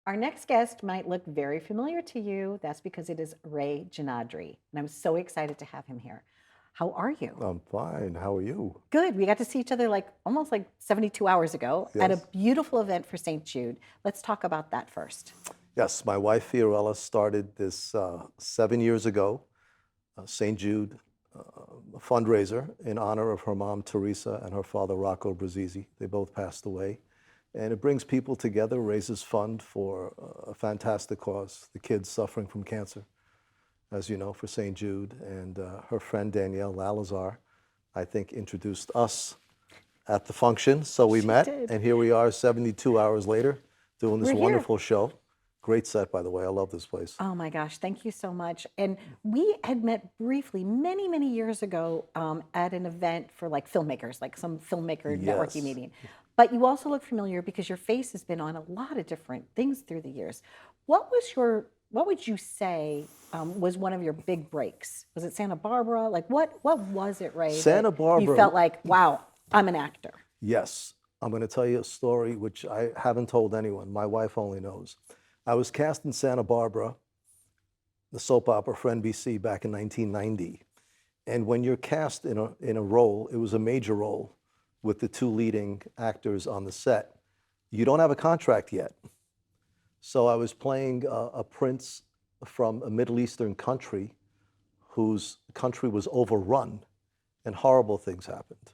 Our next guest might look very familiar to you. That's because it is Ray Genadry, and I'm so excited to have him here. How are you? I'm fine. How are you? Good. We got to see each other like almost like 72 hours ago at a Yes. beautiful event for St. Jude. Let's talk about that first. Yes, my wife Fiorella started this 7 years ago, St. Jude fundraiser in honor of her mom Teresa and her father Rocco Brazzi. They both passed away. And it brings people together, raises fund for a fantastic cause, the kids suffering from cancer, as you know, for St. Jude. And her friend Danielle Lalazar, I think, introduced us at the function. So we She met, did. and here we are 72 hours later doing this We're here. wonderful show. Great set, by the way. I love this place. Oh my gosh, thank you so much. And we had met briefly many, many years ago at an event for like filmmakers, like some filmmaker networking Yes. meeting. But you also look familiar because your face has been on a lot of different things through the years. What would you say was one of your big breaks? Was it Santa Barbara? Like what was it, Ray, that Santa you Barbara, felt like, wow, I'm an actor? yes. I'm going to tell you a story which I haven't told anyone. My wife only knows. I was cast in Santa Barbara, the soap opera for NBC back in 1990. And when you're cast in a role, it was a major role with the two leading actors on the set. You don't have a contract yet. So I was playing a prince from a Middle Eastern country whose country was overrun and horrible things happened.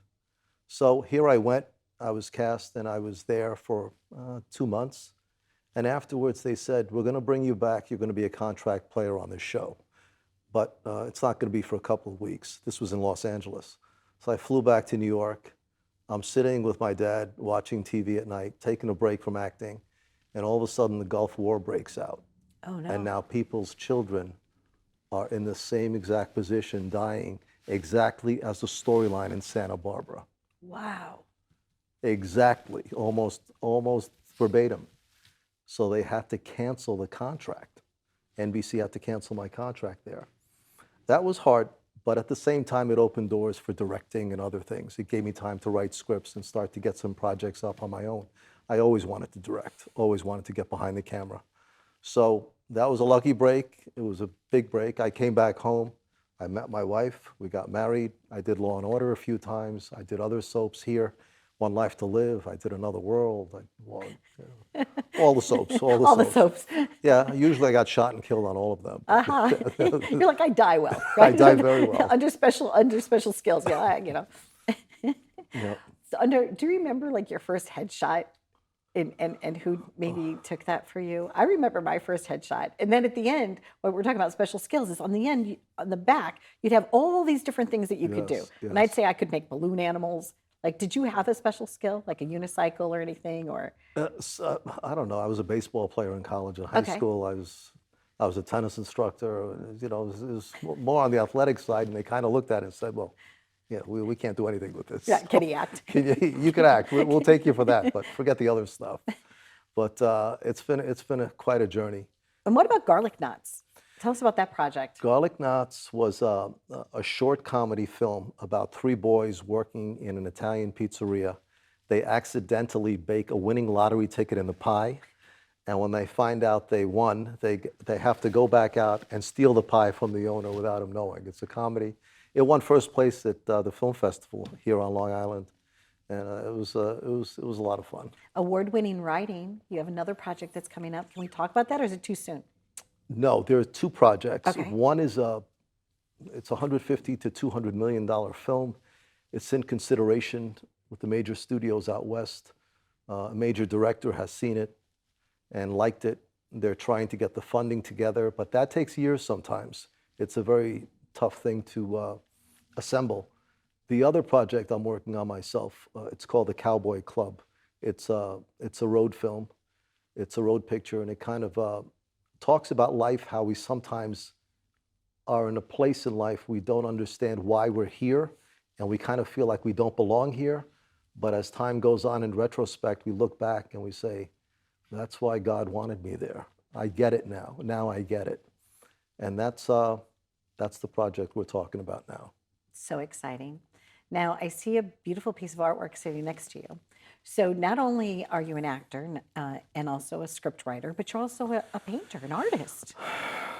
So here I went. I was cast and I was there for 2 months. And afterwards they said, we're going to bring you back. You're going to be a contract player on this show. But it's not going to be for a couple of weeks. This was in Los Angeles. So I flew back to New York. I'm sitting with my dad watching TV at night, taking a break from acting. And all of a sudden the Gulf War breaks out. Oh And no. now people's children are in the same exact position, dying exactly as the storyline in Santa Barbara. Wow. Exactly, almost verbatim. So they had to cancel the contract. NBC had to cancel my contract there. That was hard, but at the same time, it opened doors for directing and other things. It gave me time to write scripts and start to get some projects up on my own. I always wanted to direct, always wanted to get behind the camera. So that was a lucky break. It was a big break. I came back home. I met my wife. We got married. I did Law and Order a few times. I did other soaps here. One Life to Live. I did Another World. Well, all the soaps, all the All the soaps. soaps. Yeah, usually I got shot and killed on all of them. Uh-huh. You're like, I die well, I right? die very well. Under special skills. Yeah, Yeah. So do you remember like your first headshot and who maybe took that for you? I remember my first headshot. And then at the end, what we're talking about special skills is on the end, on the back, you'd have all these different things that you could do. Yes, And I'd yes. say I could make balloon animals. Like, did you have a special skill, like a unicycle or anything? Or I don't know. I was a baseball player in college and high okay, school. I was a tennis instructor. It was more on the athletic side, and they kind of looked at it and said, "Well, yeah, we can't do anything with this. yeah, So can he act? you can act. We'll take you for that, but forget the other stuff." But it's been quite a journey. And what about garlic knots? Tell us about that project. Garlic Knots was a short comedy film about three boys working in an Italian pizzeria. They accidentally bake a winning lottery ticket in the pie, and when they find out they won, they have to go back out and steal the pie from the owner without him knowing. It's a comedy. It won first place at the film festival here on Long Island, and it was a lot of fun. Award-winning writing. You have another project that's coming up. Can we talk about that, or is it too soon? No, there are two projects. Okay. One is it's a 150 to 200 million dollar film. It's in consideration with the major studios out west. A major director has seen it and liked it. They're trying to get the funding together, but that takes years sometimes. It's a very tough thing to assemble. The other project I'm working on myself, it's called The Cowboy Club. It's a road film. It's a road picture, and it kind of talks about life, how we sometimes are in a place in life we don't understand why we're here, and we kind of feel like we don't belong here. But as time goes on, in retrospect, we look back and we say, that's why God wanted me there. I get it now. Now I get it. And that's the project we're talking about now. So exciting. Now, I see a beautiful piece of artwork sitting next to you. So not only are you an actor and also a script writer, but you're also a painter, an artist,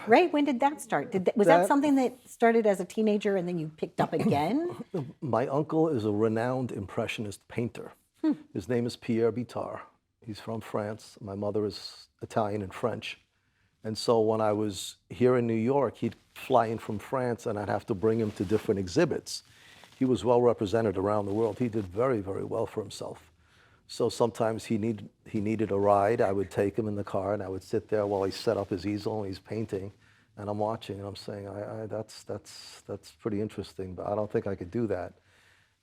right? When did that start? Was that That something that started as a teenager and then you picked up again? My uncle is a renowned impressionist painter. His name is Pierre Bitard. He's from France. My mother is Italian and French. And so when I was here in New York, he'd fly in from France and I'd have to bring him to different exhibits. He was well represented around the world. He did very, very well for himself. So sometimes he needed a ride. I would take him in the car and I would sit there while he set up his easel and he's painting. And I'm watching and I'm saying, that's pretty interesting, but I don't think I could do that.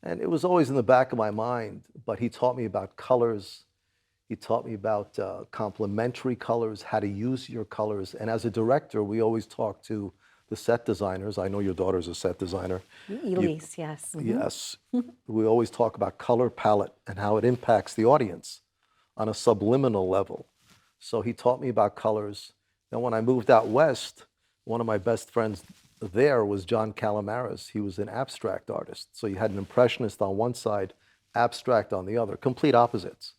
And it was always in the back of my mind, but he taught me about colors. He taught me about complementary colors, how to use your colors. And as a director, we always talk to the set designers. I know your daughter's a set designer. Elise, yes. Yes. We always talk about color palette and how it impacts the audience on a subliminal level. So he taught me about colors. Then when I moved out west, one of my best friends there was John Calamares. He was an abstract artist. So you had an impressionist on one side, abstract on the other, complete opposites.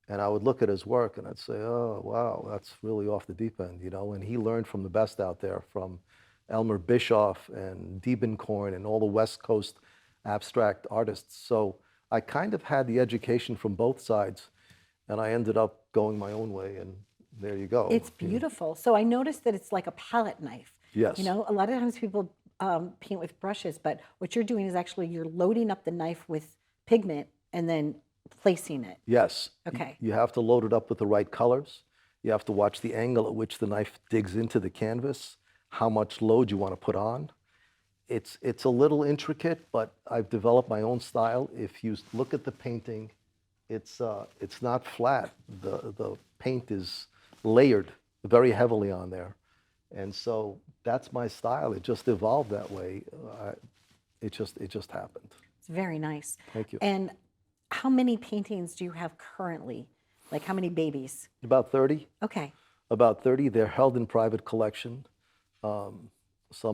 And I would look at his work and I'd say, oh, wow, that's really off the deep end, you know? And he learned from the best out there, from Elmer Bischoff and Diebenkorn and all the West Coast abstract artists. So I kind of had the education from both sides, and I ended up going my own way, and there you go. It's beautiful. So I noticed that it's like a palette knife. Yes. You know, a lot of times people paint with brushes, but what you're doing is actually you're loading up the knife with pigment and then placing it. Yes. Okay. You have to load it up with the right colors. You have to watch the angle at which the knife digs into the canvas, how much load you want to put on. It's a little intricate, but I've developed my own style. If you look at the painting, it's not flat. The paint is layered very heavily on there. And so that's my style. It just evolved that way. It just happened. It's very nice. Thank you. And how many paintings do you have currently? Like how many babies? About 30. Okay. About 30. They're held in private collection, some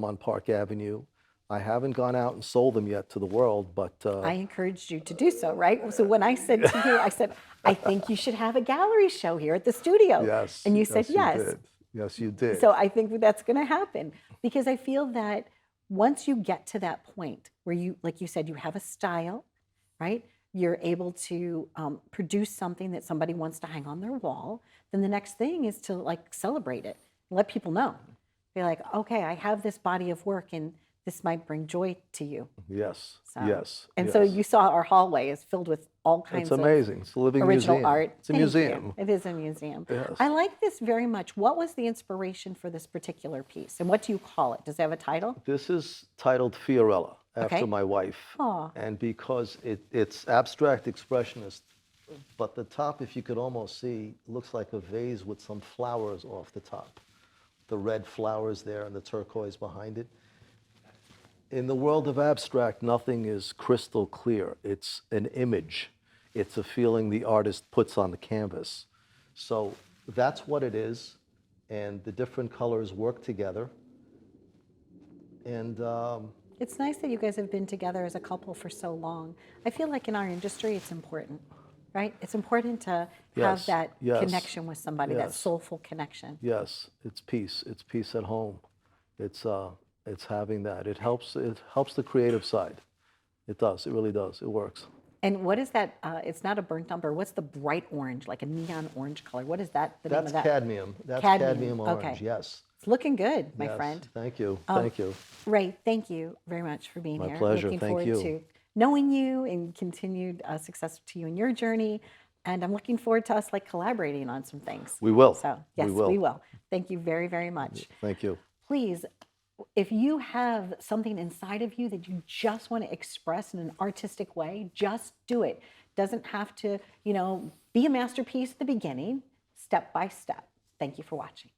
on Park Avenue. I haven't gone out and sold them yet to the world, but... I encouraged you to do so, right? So when I said to you, I said, I think you should have a gallery show here at the studio. Yes. And you said yes. You did. Yes, you did. So I think that's going to happen because I feel that once you get to that point where you, like you said, you have a style, right? You're able to produce something that somebody wants to hang on their wall. Then the next thing is to like celebrate it, let people know. Be like, okay, I have this body of work and this might bring joy to you. Yes, So, yes. And yes. so you saw our hallway is filled with all kinds It's amazing. It's a living of original museum. art. It's a Thank museum. you. It is a museum. Yes. I like this very much. What was the inspiration for this particular piece? And what do you call it? Does it have a title? This is titled Fiorella, after Okay. my wife. Aw. And because it's abstract expressionist, but the top, if you could almost see, looks like a vase with some flowers off the top. The red flowers there and the turquoise behind it. In the world of abstract, nothing is crystal clear. It's an image. It's a feeling the artist puts on the canvas. So that's what it is, and the different colors work together. And It's nice that you guys have been together as a couple for so long. I feel like in our industry, it's important, right? It's important to have Yes, that yes, connection with somebody, that yes. soulful connection. yes, it's peace. It's peace at home. It's having that. It helps the creative side. It does. It really does. It works. And what is that? It's not a burnt umber. What's the bright orange, like a neon orange color? What is that? The name That's of that? cadmium. That's Cadmium, cadmium orange. okay. Yes. It's looking good, my Yes. friend. Thank you. Thank you. Ray, thank you very much for being My here. pleasure. Looking Thank forward you. to knowing you and continued success to you in your journey. And I'm looking forward to us like collaborating on some things. We will. So yes, We will. we will. Thank you very, very much. Thank you. Please, if you have something inside of you that you just want to express in an artistic way, just do it. Doesn't have to, be a masterpiece at the beginning, step by step. Thank you for watching.